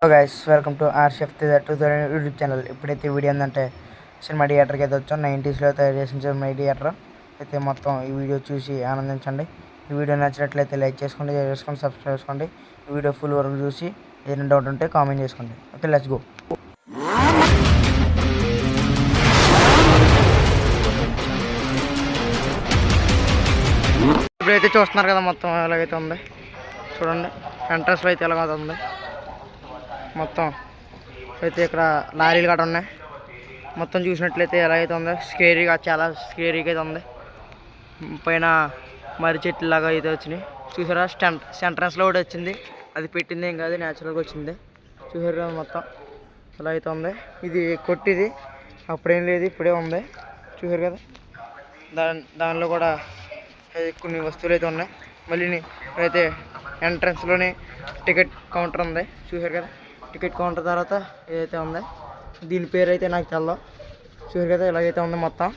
Hello guys, welcome to our chef YouTube channel. ఇప్పుడైతే video ఏంటంటే cinema థియేటర్కి అయితే వచ్చాం. 90స్లో తయారు చేసిన సినిమా థియేటర్ అయితే మొత్తం ఈ వీడియో చూసి ఆనందించండి. ఈ వీడియో నచ్చినట్లయితే లైక్ చేసుకోండి, షేర్ చేసుకోండి, సబ్స్క్రైబ్ చేసుకోండి. ఈ వీడియో ఫుల్ వరకు చూసి ఏదైనా డౌట్ ఉంటే కామెంట్ చేసుకోండి. Okay, let's go. ఇప్పుడైతే చూస్తున్నారు కదా మొత్తం ఎలాగైతే ఉంది చూడండి. ఎంట్రన్స్లో అయితే ఎలాగైతే ఉంది మొత్తం అయితే ఇక్కడ లారీలు గట్రా ఉన్నాయి. మొత్తం చూసినట్లయితే ఎలాగైతే ఉందో స్కేరీగా, చాలా స్కేరీగా అయితే ఉంది. పైన మర్రి చెట్లు లాగా అయితే వచ్చినాయి చూసారా. సెంట్రన్స్లో కూడా వచ్చింది, అది పెట్టింది ఏం కాదు, న్యాచురల్గా వచ్చింది. చూసారు కదా మొత్తం ఎలా అయితే ఉంది. ఇది కొట్టిది అప్పుడేం లేదు, ఇప్పుడే ఉంది. చూసారు కదా, దానిలో కూడా కొన్ని వస్తువులు అయితే ఉన్నాయి. మళ్ళీ అయితే ఎంట్రన్స్లోనే టికెట్ కౌంటర్ ఉంది. చూసారు కదా, టికెట్ కౌంటర్ తర్వాత ఏదైతే ఉందో దీని పేరు అయితే నాకు తెలదు. చూసారు కదా ఇలాగైతే ఉంది మొత్తం.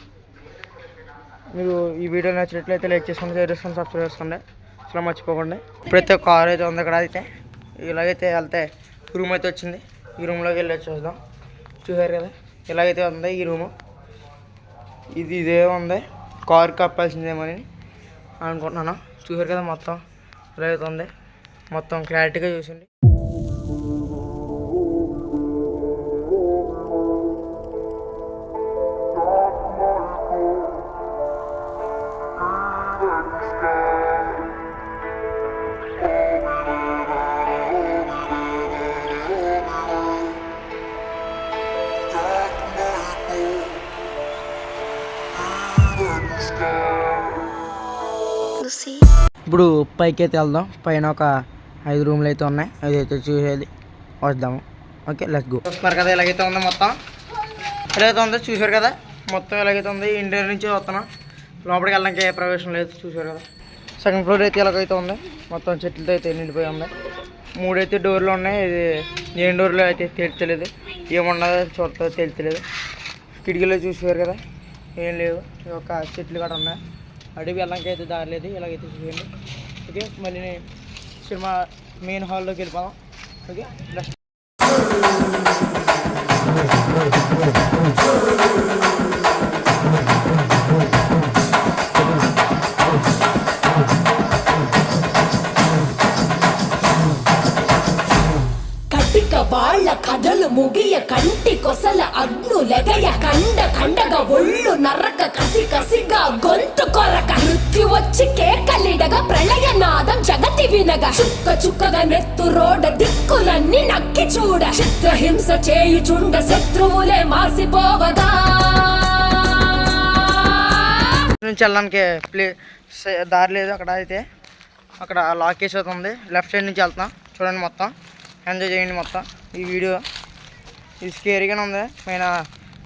మీరు ఈ వీడియో నచ్చినట్లయితే లైక్ చేసుకోండి, షేర్ చేసుకోండి, సబ్స్క్రైబ్ చేసుకోండి, అసలు మర్చిపోకండి. ఇప్పుడైతే కార్ అయితే ఉంది ఇక్కడ. అయితే ఇలాగైతే వెళ్తే రూమ్ అయితే వచ్చింది. ఈ రూమ్లోకి వెళ్ళి చూద్దాం. చూసారు కదా ఇలాగైతే ఉంది ఈ రూము. ఇదే ఉంది, కార్ కప్పాల్సిందేమని అనుకుంటున్నాను. చూసారు కదా మొత్తం ఇలాగైతే ఉంది. మొత్తం క్లారిటీగా చూసింది. ఇప్పుడు పైకి అయితే వెళ్దాం. పైన ఒక 5 రూమ్లు అయితే ఉన్నాయి, అదైతే చూసేది వద్దాము. Okay, let's go. చూస్తున్నారు కదా ఇలాగైతే ఉంది మొత్తం. ఎలాగైతే ఉందో చూసారు కదా మొత్తం ఎలాగైతే ఉంది. ఇండియా నుంచి వస్తున్నాం, లోపలికి వెళ్ళడానికి ఏ ప్రవేశం లేదు. చూసారు కదా సెకండ్ ఫ్లోర్ అయితే ఎలాగైతే ఉంది. మొత్తం చెట్లతో అయితే నిండిపోయి ఉంది. 3 అయితే డోర్లు ఉన్నాయి. ఇది ఏం డోర్లో అయితే తేల్చలేదు, ఏమున్నదో చూడతో తేల్చలేదు. కిటికీలో చూసారు కదా ఏం లేవు, ఒక చెట్లు కూడా ఉన్నాయి. అడిగి వెళ్ళడానికి అయితే దారి లేదు. ఇలాగైతే చూడండి. ఓకే, మళ్ళీ సినిమా మెయిన్ హాల్లోకి వెళ్ళిపోదాం. ఓకే, నెక్స్ట్ వాళ్ళ కథలు ముగియ, కంటి కొసల అగ్నులెగయ, కండగా ఒళ్ళు నరక, కసి కసిగా గొంతు కొరక, మృత్యు వచ్చి కేకలిడగా, ప్రళయనాదం జగతి వినగా, చుక్క చుక్కగా నెత్తు రోడ, దిక్కులన్నీ నక్కి చూడ, చిత్రహింస చేయుచుండ, శత్రువులే మాసిపోవగా. నుంచి వెళ్ళడానికి దారి లేదు. అక్కడ అయితే అక్కడ లాకేజ్ అవుతుంది. లెఫ్ట్ సైడ్ నుంచి వెళ్తున్నాం. చూడండి మొత్తం ఎంజాయ్ చేయండి. మొత్తం ఈ వీడియో ఇది స్కేరీగానే ఉంది. పైన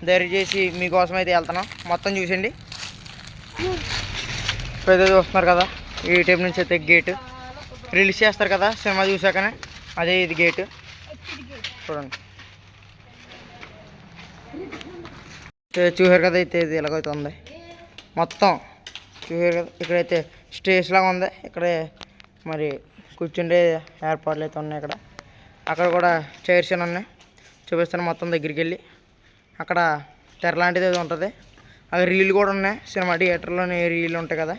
దయచేసి మీకోసం అయితే వెళ్తున్నాం. మొత్తం చూసండి. ఇప్పుడైతే చూస్తున్నారు కదా ఈ టైప్ నుంచి అయితే గేటు రిలీజ్ చేస్తారు కదా సినిమా చూసాకనే, అదే ఇది గేటు. చూడండి చూసారు కదా అయితే ఇది ఎలాగైతే ఉంది మొత్తం. చూసారు కదా ఇక్కడైతే స్టేజ్ లాగా ఉంది. ఇక్కడే మరి కూర్చుండే ఏర్పాట్లు అయితే ఉన్నాయి. ఇక్కడ అక్కడ కూడా చైర్స్ ఉన్నాయి, చూపిస్తాను మొత్తం దగ్గరికి వెళ్ళి. అక్కడ తెర లాంటిది ఏదో ఉంటుంది. అక్కడ రీల్ కూడా ఉన్నాయి. సినిమా థియేటర్లోని రీల్ ఉంటాయి కదా,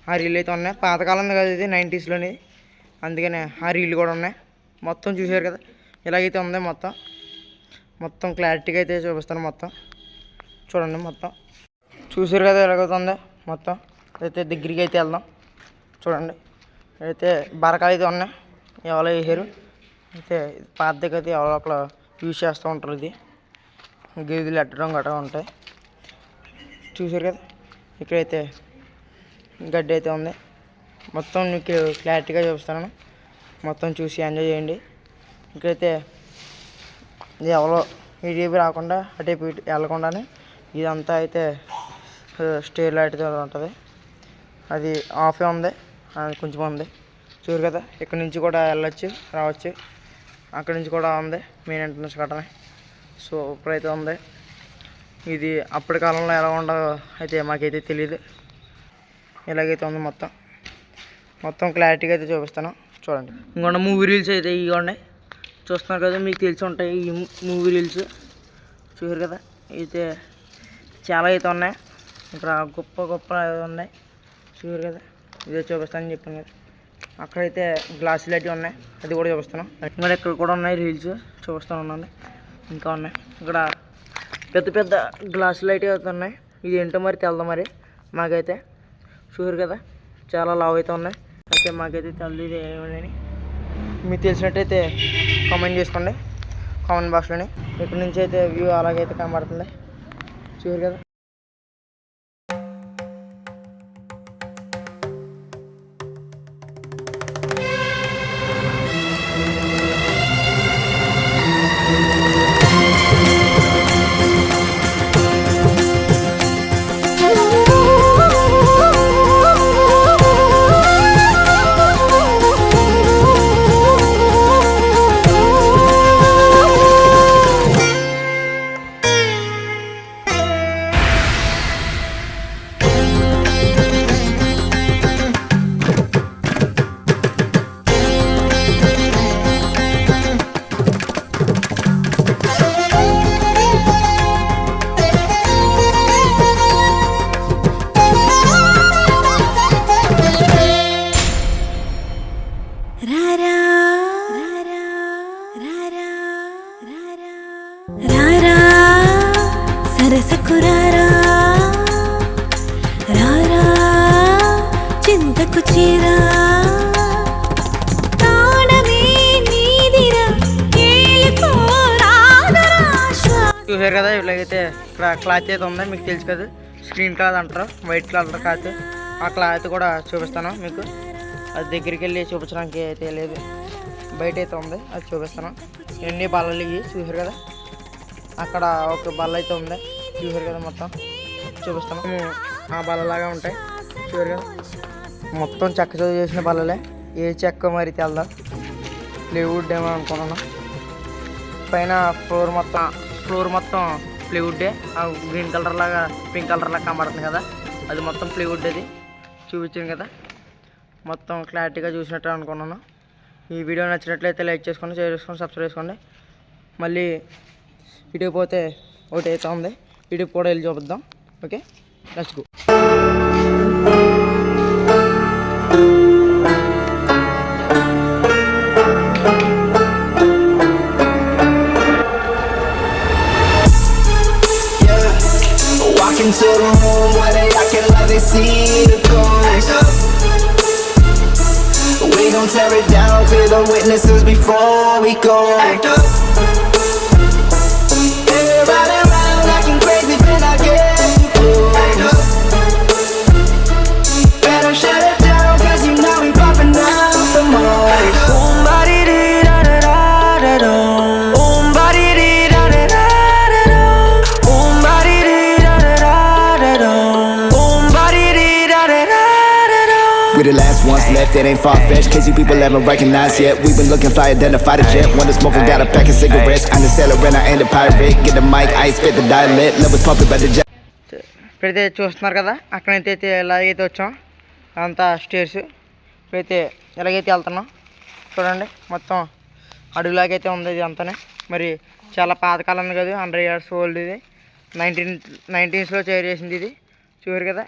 ఆ రీల్ అయితే ఉన్నాయి. పాతకాలంది కదా ఇది, 90స్లోని, అందుకనే ఆ రీల్ కూడా ఉన్నాయి. మొత్తం చూసారు కదా ఇలాగైతే ఉంది మొత్తం. మొత్తం క్లారిటీగా అయితే చూపిస్తాను. మొత్తం చూడండి. మొత్తం చూసారు కదా ఎలాగైతే ఉంది మొత్తం. అయితే దగ్గరికి అయితే వెళ్దాం. చూడండి అయితే బరకాలు అయితే ఉన్నాయి, ఎవరో వేసారు. అయితే పాతకి అయితే ఎవరో ఒకరు యూజ్ చేస్తూ ఉంటారు. ఇది గీదులు ఎట్టడం గట్రా ఉంటాయి. చూసారు కదా ఇక్కడైతే గడ్డి అయితే ఉంది. మొత్తం మీకు క్లారిటీగా చూపిస్తాను. మొత్తం చూసి ఎంజాయ్ చేయండి. ఇక్కడైతే ఇది ఎవరో ఇటు రాకుండా అటు వెళ్ళకుండానే ఇదంతా అయితే స్టేర్ లైట్ ఉంటుంది. అది ఆఫే ఉంది, కొంచెం ఉంది. చూరు కదా ఇక్కడ నుంచి కూడా వెళ్ళొచ్చు, రావచ్చు. అక్కడి నుంచి కూడా ఉంది మెయిన్ ఎంట్రన్స్ కట్టనే. సో ఇప్పుడైతే ఉంది. ఇది అప్పటి కాలంలో ఎలా ఉండదో అయితే మాకైతే తెలియదు. ఇలాగైతే ఉంది మొత్తం. మొత్తం క్లారిటీగా అయితే చూపిస్తాను. చూడండి. ఇంకొండ మూవీ రీల్స్ అయితే ఇవ్వండి. చూస్తున్నారు కదా, మీకు తెలిసి ఉంటాయి ఈ మూవీ రీల్స్. చూసారు కదా, అయితే చాలా అయితే ఉన్నాయి ఇక్కడ, గొప్ప గొప్ప ఉన్నాయి. చూసారు కదా, ఇదే చూపిస్తానని చెప్పాను కదా. అక్కడైతే గ్లాసులు అయితే ఉన్నాయి, అది కూడా చూపిస్తాను. ఇంకా ఇక్కడ కూడా ఉన్నాయి రీల్స్, చూపిస్తాను ఉన్నాను. ఇంకా ఉన్నాయి ఇక్కడ పెద్ద పెద్ద గ్లాసులు అయితే ఉన్నాయి. ఇది ఏంటో మరి తెలదు మరి మాకైతే. చూసారు కదా, చాలా లావు అయితే ఉన్నాయి. అయితే మాకైతే తెలీదు ఏమని. మీకు తెలిసినట్టయితే కామెంట్ చేసుకోండి కామెంట్ బాక్స్లోని. ఇక్కడ నుంచి అయితే వ్యూ అలాగైతే కనబడుతుంది. చూసారు కదా. రారా సరసకు రారా, రారా చింతకు చీరా, చూసారు కదా, ఇలాగైతే ఇక్కడ క్లాత్ అయితే ఉంది. మీకు తెలుసు కదా, స్క్రీన్ క్లాత్ అంటారు, వైట్ కలర్ క్లాత్. ఆ క్లాత్ కూడా చూపిస్తాను మీకు. అది దగ్గరికి వెళ్ళి చూపించడానికి అయితే లేదు, బయట అయితే ఉంది, అది చూపిస్తాను. ఎన్ని బల్లలు ఇవి చూసారు కదా, అక్కడ ఒక బల్ల అయితే ఉంది. చూసారు కదా, మొత్తం చూపిస్తాను. ఆ బల్లలాగా ఉంటాయి. చూసారు కదా, మొత్తం చెక్కతో చేసిన బల్లలే. ఏ చెక్క మరి తెల్దా, ప్లేవుడ్ ఏమో అనుకున్నాను. పైన ఫ్లోర్ మొత్తం ప్లేవుడ్డే. ఆ గ్రీన్ కలర్ లాగా పింక్ కలర్ లాగా కనబడుతుంది కదా, అది మొత్తం ప్లేవుడ్. అది చూపించాను కదా, మొత్తం క్లారిటీగా చూసినట్టు అనుకున్నాను. ఈ వీడియో నచ్చినట్లయితే లైక్ చేసుకోండి, షేర్ చేసుకోండి, సబ్స్క్రైబ్ చేసుకోండి. మళ్ళీ వీడియో పోతే ఒకటి అయితే ఉంది, వీడియో కూడా వెళ్ళి చూపిద్దాం. Okay, let's go. Into the room where they acting like they see the ghost. We gon' tear it down, clear the witnesses before we go. Act up. Everybody around acting crazy, then I get too close. Act up. Better shut it down, cause you know we popping out the most. Somebody did da da da da da. Somebody did da da da da da. Somebody did da da da da da. Somebody did da da da da da. We the last ones left, it ain't far-fetched. Cause you people haven't recognized yet. We've been looking fly, identify the jet. One to smoke and got a pack of cigarettes. I'm the seller and I ain't the pirate. Get the mic, I spit the dialect. Love is pumping by the jet. ఇప్పుడైతే చూస్తున్నారు కదా, అక్కడైతే ఎలాగైతే వచ్చాం అంతా stairs. ఇప్పుడైతే ఎలాగైతే వెళ్తున్నాం చూడండి, మొత్తం అడుగులాగైతే ఉంది ఇది అంతానే. మరి చాలా పాతకాలం ఉంది కదా, 100 years ఓల్డ్. ఇది 1990s తయారు చేసింది ఇది. చూసారు కదా,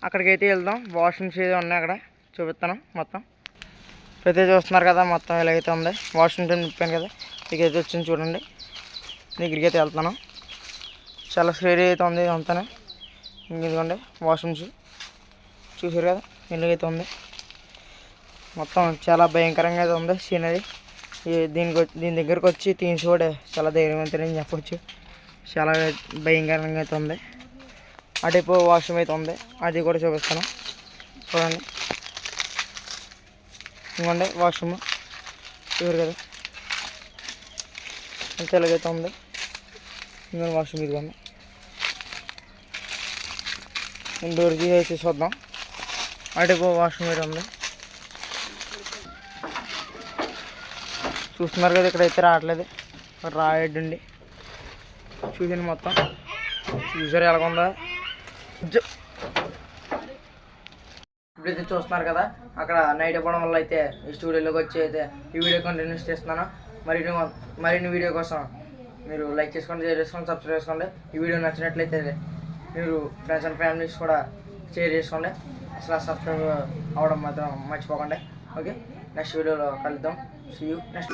అక్కడికైతే వెళ్దాం. వాష్రూమ్స్ ఏదో ఉన్నాయి అక్కడ, చూపిస్తాను మొత్తం. ఇప్పుడైతే చూస్తున్నారు కదా, మొత్తం ఇలాగైతే ఉంది. వాష్రూమ్స్ అని చెప్పాను కదా, ఇకైతే వచ్చింది చూడండి. దగ్గరికి అయితే వెళ్తున్నాను. చాలా స్కేరీ అయితే ఉంది ఇది అంతానే. ఇదిగోండి వాష్రూమ్స్, చూసారు కదా ఎలాగైతే ఉంది. మొత్తం చాలా భయంకరంగా అయితే ఉంది సీనరీ. దీని దగ్గరకు వచ్చి తీసి కూడా చాలా ధైర్యవంతులని చెప్పవచ్చు. చాలా భయంకరంగా అయితే ఉంది. అటువైపు వాష్రూమ్ అయితే ఉంది, అది కూడా చూపిస్తాను చూడండి. ఇదిగోండి వాష్రూమ్, చూసారు కదా అంతే ఎలాగైతే ఉంది. ఇంకొక వాష్రూమ్ ఇదిగోండి. డోర్కి అయితే చూద్దాం. అటువైపు వాష్రూమ్ అయితే ఉంది, చూస్తున్నారు కదా. ఇక్కడైతే రావట్లేదు, రాయడండి. చూసాను మొత్తం, చూసారు ఎలాగుందా. ఇప్పుడైతే చూస్తున్నారు కదా, అక్కడ నైట్ అవ్వడం వల్ల అయితే ఈ స్టూడియోలోకి వచ్చి అయితే ఈ వీడియో కంటిన్యూస్ చేస్తున్నాను. మరిన్ని వీడియో కోసం మీరు లైక్ చేసుకోండి, షేర్ చేసుకోండి, సబ్స్క్రైబ్ చేసుకోండి. ఈ వీడియో నచ్చినట్లయితే మీరు ఫ్రెండ్స్ అండ్ ఫ్యామిలీస్ కూడా షేర్ చేసుకోండి. అసలు సబ్స్క్రైబ్ అవ్వడం మాత్రం మర్చిపోకండి. ఓకే, నెక్స్ట్ వీడియోలో కలుద్దాం. See you next.